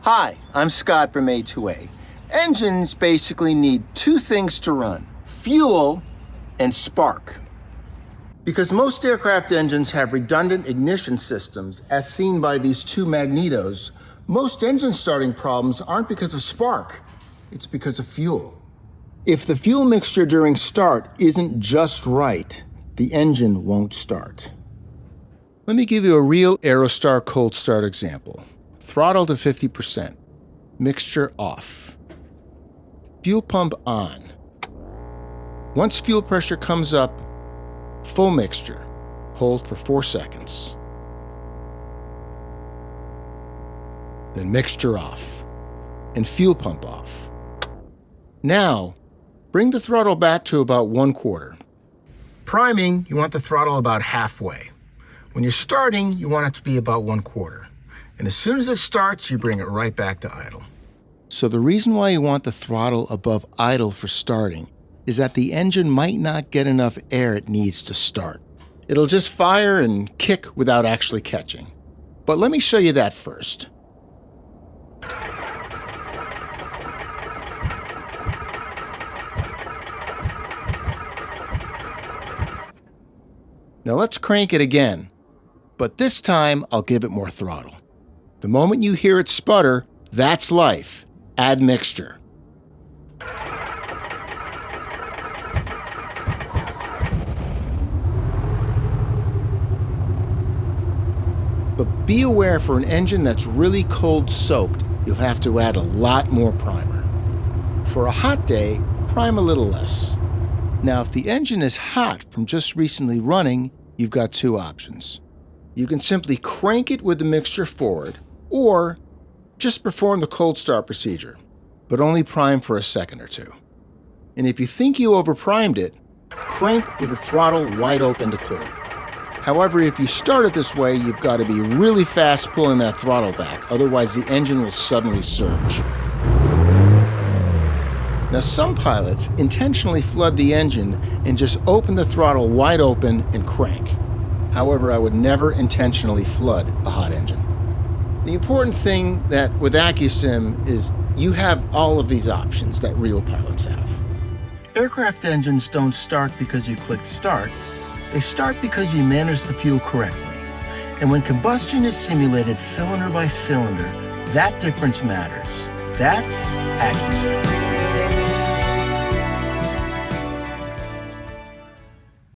Hi, I'm Scott from A2A. Engines basically need two things to run: fuel and spark. Because most aircraft engines have redundant ignition systems, as seen by these two magnetos, most engine starting problems aren't because of spark, it's because of fuel. If the fuel mixture during start isn't just right, the engine won't start. Let me give you a real Aerostar cold start example. Throttle to 50%. Mixture off. Fuel pump on. Once fuel pressure comes up, full mixture. Hold for 4 seconds. Then mixture off. And fuel pump off. Now, bring the throttle back to about 1/4. Priming, you want the throttle about halfway. When you're starting, you want it to be about 1/4. And as soon as it starts, you bring it right back to idle. So the reason why you want the throttle above idle for starting is that the engine might not get enough air it needs to start. It'll just fire and kick without actually catching. But let me show you that first. Now let's crank it again, but this time I'll give it more throttle. The moment you hear it sputter, that's life. Add mixture. But be aware, for an engine that's really cold soaked, you'll have to add a lot more primer. For a hot day, prime a little less. Now, if the engine is hot from just recently running, you've got two options. You can simply crank it with the mixture forward, or just perform the cold start procedure, but only prime for a second or two. And if you think you overprimed it, crank with the throttle wide open to clear. However, if you start it this way, you've got to be really fast pulling that throttle back, otherwise the engine will suddenly surge. Now, some pilots intentionally flood the engine and just open the throttle wide open and crank. However, I would never intentionally flood a hot engine. The important thing that with Accu-Sim is you have all of these options that real pilots have. Aircraft engines don't start because you clicked start. They start because you manage the fuel correctly. And when combustion is simulated cylinder by cylinder, that difference matters. That's Accu-Sim.